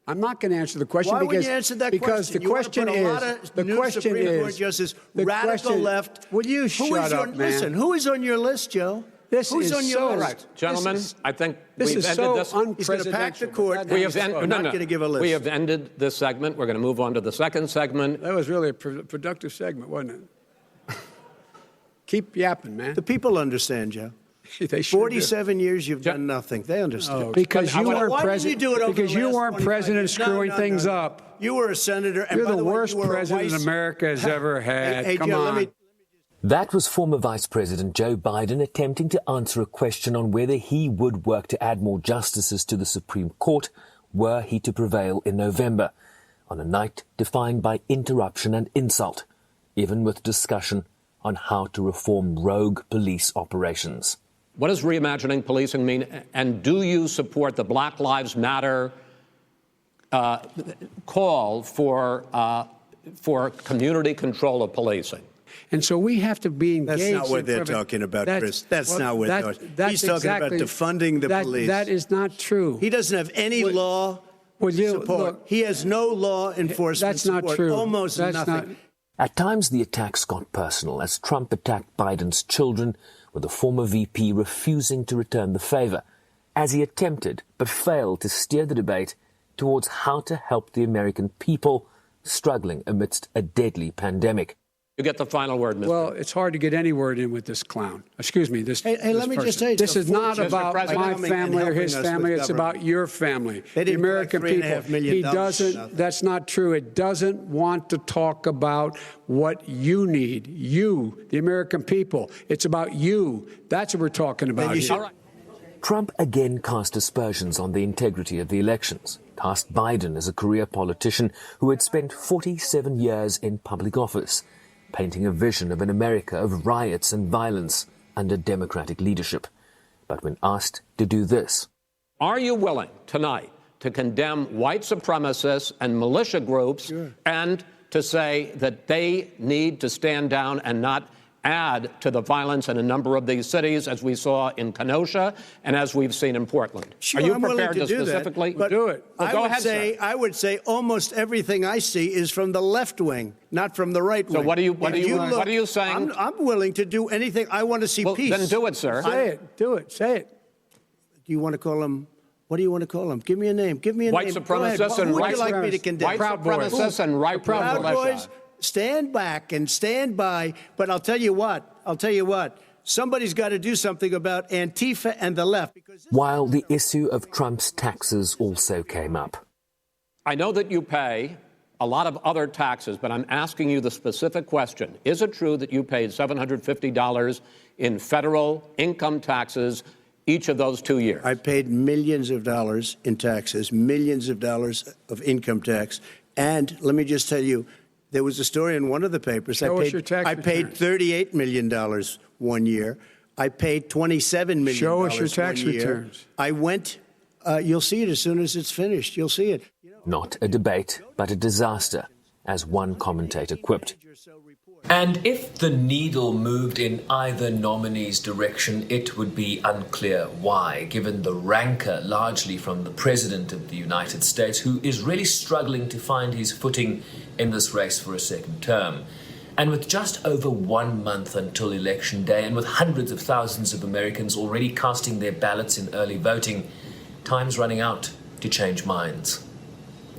I'm not going to answer the question. Why would you answer that because question? the question is, the question Supreme is, Court Justice, the radical question, left. Will you shut up, man? Listen, who is on your list, Joe? Who's on your list? Right. Gentlemen, I think this is so unprecedented. He's going to pack the court. He's not going to give a list. We have ended this segment. We're going to move on to the second segment. That was really a productive segment, wasn't it? Keep yapping, man. The people understand, Joe. They sure 47 years you've done nothing. They understand. Oh, because you weren't Why president. didn't you do it over because the you last weren't 25 president years? screwing No, things no. up. You were a senator. And You're by the way, worst you were a president vice- America has ever had. Hey, Come Joe, on. That was former Vice President Joe Biden attempting to answer a question on whether he would work to add more justices to the Supreme Court were he to prevail in November, on a night defined by interruption and insult, even with discussion on how to reform rogue police operations. What does reimagining policing mean? And do you support the Black Lives Matter call for community control of policing? And so we have to be engaged. That's not what they're talking about, Chris. That's not what they're talking about. He's talking about defunding the police. That is not true. He doesn't have any law support. Look, he has no law enforcement that's not support. true. Almost that's nothing. At times, the attacks got personal as Trump attacked Biden's children, with the former VP refusing to return the favor, as he attempted but failed to steer the debate towards how to help the American people struggling amidst a deadly pandemic. You get the final word, Mr. Well, it's hard to get any word in with this clown. Excuse me. This let me person. just say, this is not Mr. about President, my family or his family. It's about your family, the American people. He doesn't. That's not true. It doesn't want to talk about what you need. You, the American people. It's about you. That's what we're talking about here. Trump again cast aspersions on the integrity of the elections, cast Biden as a career politician who had spent 47 years in public office, painting a vision of an America of riots and violence under Democratic leadership. But when asked to do this, are you willing tonight to condemn white supremacists and militia groups and to say that they need to stand down and not add to the violence in a number of these cities, as we saw in Kenosha and as we've seen in Portland? Sure, are you I'm prepared to do specifically that, do it? Well, go ahead, sir. I would say almost everything I see is from the left wing, not from the right wing. So what are you saying? I'm willing to do anything. I want to see peace. Then do it, sir. Say it. Do it. Say it. Do you want to call him? What do you want to call him? Give me a name. Give me a white name. Supremacists and Who would right you like me to condemn? White supremacists and right Proud militia. Boys, stand back and stand by. But I'll tell you what. Somebody's got to do something about Antifa and the left. While the issue of Trump's taxes also came up. I know that you pay a lot of other taxes, but I'm asking you the specific question. Is it true that you paid $750 in federal income taxes each of those 2 years? I paid millions of dollars in taxes, millions of dollars of income tax. And let me just tell you, there was a story in one of the papers. I paid $38 million 1 year. I paid $27 million. Show us your tax returns. I went. You'll see it as soon as it's finished. You'll see it. Not a debate, but a disaster, as one commentator quipped. And if the needle moved in either nominee's direction, it would be unclear why, given the rancor largely from the President of the United States, who is really struggling to find his footing in this race for a second term. And with just over 1 month until Election Day, and with hundreds of thousands of Americans already casting their ballots in early voting, time's running out to change minds.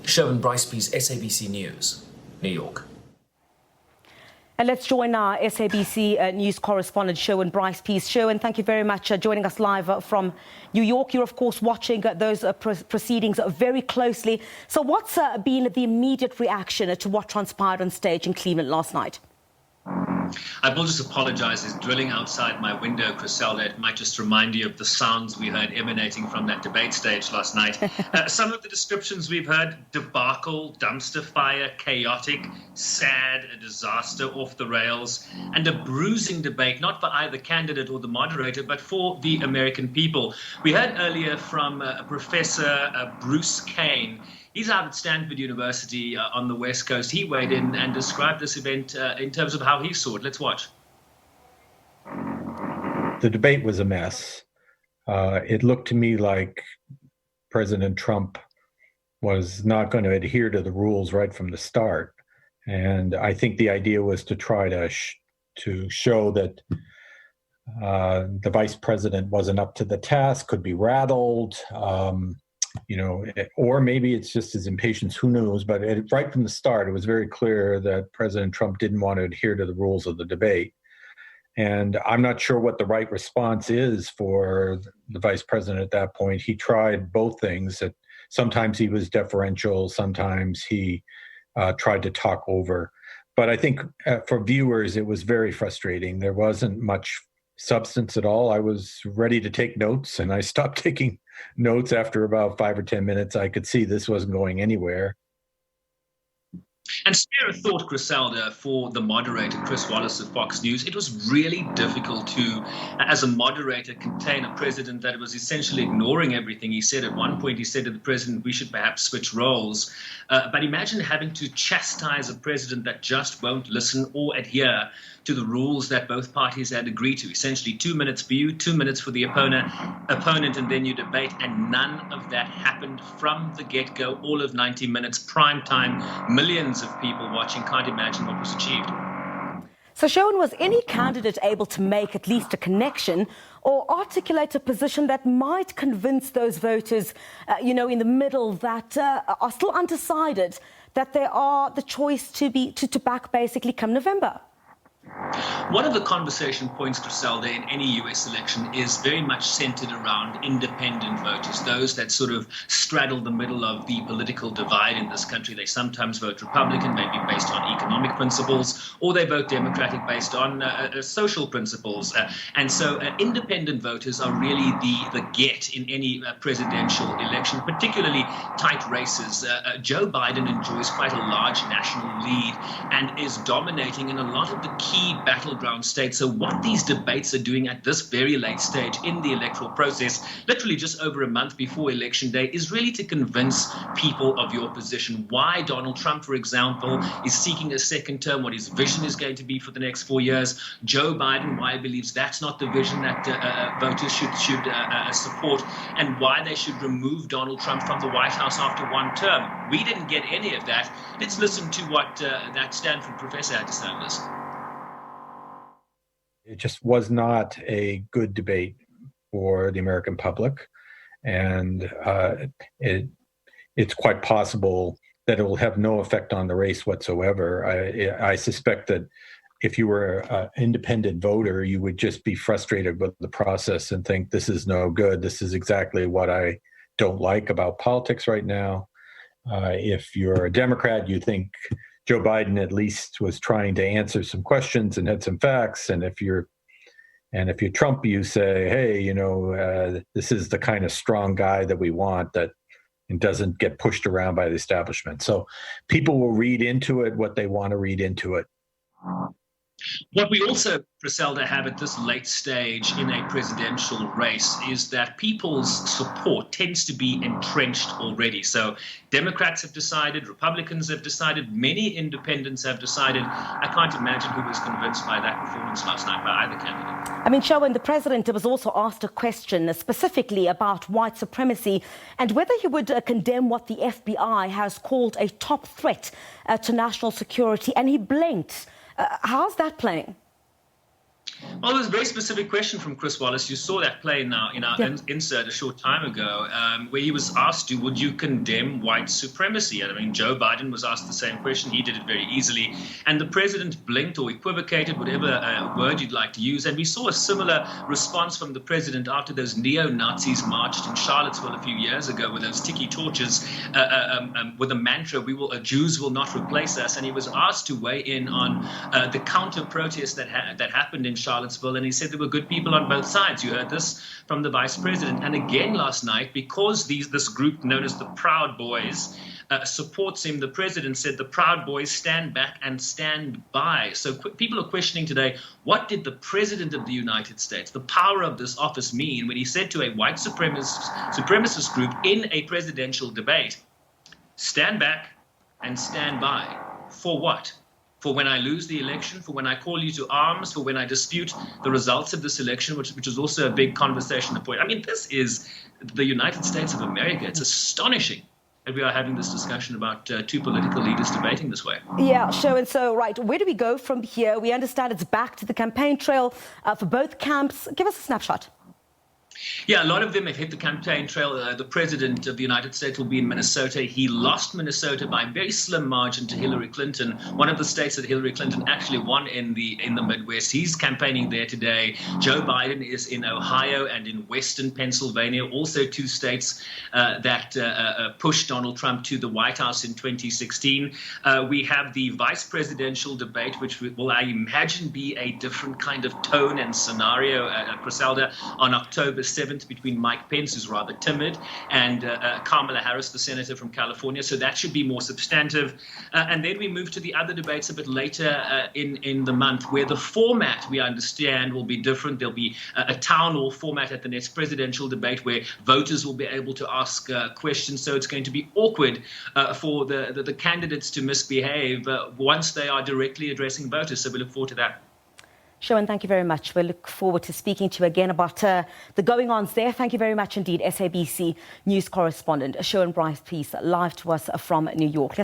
Sherwin Bryce-Pease, SABC News, New York. And let's join our SABC News correspondent, Sherwin Bryce-Pease. Sherwin, thank you very much for joining us live from New York. You're, of course, watching those proceedings very closely. So what's been the immediate reaction to what transpired on stage in Cleveland last night? I will just apologize. It's drilling outside my window, Griselda. It might just remind you of the sounds we heard emanating from that debate stage last night. Some of the descriptions we've heard: debacle, dumpster fire, chaotic, sad, a disaster, off the rails, and a bruising debate, not for either candidate or the moderator, but for the American people. We heard earlier from Professor Bruce Kane. He's out at Stanford University on the West Coast. He weighed in and described this event in terms of how he saw it. Let's watch. The debate was a mess. It looked to me like President Trump was not going to adhere to the rules right from the start. And I think the idea was to try to show that the vice president wasn't up to the task, could be rattled, or maybe it's just his impatience, who knows. But right from the start, it was very clear that President Trump didn't want to adhere to the rules of the debate. And I'm not sure what the right response is for the vice president at that point. He tried both things. That sometimes he was deferential, sometimes he tried to talk over. But I think for viewers, it was very frustrating. There wasn't much substance at all. I was ready to take notes, and I stopped taking notes after about 5 or 10 minutes. I could see this wasn't going anywhere. And spare a thought, Griselda, for the moderator, Chris Wallace of Fox News. It was really difficult to, as a moderator, contain a president that was essentially ignoring everything he said. At one point, he said to the president, we should perhaps switch roles. But imagine having to chastise a president that just won't listen or adhere to the rules that both parties had agreed to. Essentially 2 minutes for you, 2 minutes for the opponent, and then you debate. And none of that happened from the get-go. All of 90 minutes, prime time, millions of people watching. Can't imagine what was achieved. So, Sherwin, was any candidate able to make at least a connection or articulate a position that might convince those voters, in the middle that are still undecided, that they are the choice to back basically come November? One of the conversation points, Griselda, in any U.S. election is very much centered around independent voters, those that sort of straddle the middle of the political divide in this country. They sometimes vote Republican, maybe based on economic principles, or they vote Democratic based on social principles. And so independent voters are really the get in any presidential election, particularly tight races. Joe Biden enjoys quite a large national lead and is dominating in a lot of the key battleground states. So what these debates are doing at this very late stage in the electoral process, literally just over a month before Election Day, is really to convince people of your position. Why Donald Trump, for example, is seeking a second term, what his vision is going to be for the next 4 years. Joe Biden, why he believes that's not the vision that voters should support, and why they should remove Donald Trump from the White House after one term. We didn't get any of that. Let's listen to what that Stanford professor had to say on this. It just was not a good debate for the American public, and it's quite possible that it will have no effect on the race whatsoever. I suspect that if you were an independent voter, you would just be frustrated with the process and think, this is no good. This is exactly what I don't like about politics right now. If you're a Democrat, you think Joe Biden at least was trying to answer some questions and had some facts. And if you're Trump, you say, hey, this is the kind of strong guy that we want that doesn't get pushed around by the establishment. So people will read into it what they want to read into it. What we also, Griselda, have at this late stage in a presidential race is that people's support tends to be entrenched already. So Democrats have decided, Republicans have decided, many independents have decided. I can't imagine who was convinced by that performance last night by either candidate. I mean, Sherwin, the president was also asked a question specifically about white supremacy and whether he would condemn what the FBI has called a top threat to national security, and he blinked. How's that playing? Well, there's a very specific question from Chris Wallace. You saw that play in our insert a short time ago, where he was asked, would you condemn white supremacy? I mean, Joe Biden was asked the same question. He did it very easily. And the president blinked or equivocated, whatever word you'd like to use. And we saw a similar response from the president after those neo-Nazis marched in Charlottesville a few years ago with those tiki torches with a mantra, Jews will not replace us. And he was asked to weigh in on the counter-protest that happened in Charlottesville, and he said there were good people on both sides. You heard this from the vice president. And again last night, because this group known as the Proud Boys supports him, the president said the Proud Boys stand back and stand by. So people are questioning today, what did the president of the United States, the power of this office, mean when he said to a white supremacist group in a presidential debate, stand back and stand by? For what? For when I lose the election, for when I call you to arms, for when I dispute the results of this election, which is also a big conversation point. I mean, this is the United States of America. It's astonishing that we are having this discussion about two political leaders debating this way. Yeah, Sherwin, so, right, where do we go from here? We understand it's back to the campaign trail for both camps. Give us a snapshot. Yeah, a lot of them have hit the campaign trail. The president of the United States will be in Minnesota. He lost Minnesota by a very slim margin to Hillary Clinton, one of the states that Hillary Clinton actually won in the Midwest. He's campaigning there today. Joe Biden is in Ohio and in western Pennsylvania, also two states that pushed Donald Trump to the White House in 2016. We have the vice presidential debate, which will, I imagine, be a different kind of tone and scenario, Griselda, on October 7th between Mike Pence, who's rather timid, and Kamala Harris, the senator from California. So that should be more substantive. And then we move to the other debates a bit later in the month, where the format, we understand, will be different. There'll be a town hall format at the next presidential debate where voters will be able to ask questions. So it's going to be awkward for the candidates to misbehave once they are directly addressing voters. So we look forward to that. Sherwin, thank you very much. We look forward to speaking to you again about the going-ons there. Thank you very much indeed, SABC news correspondent Sherwin Bryce-Pease, live to us from New York.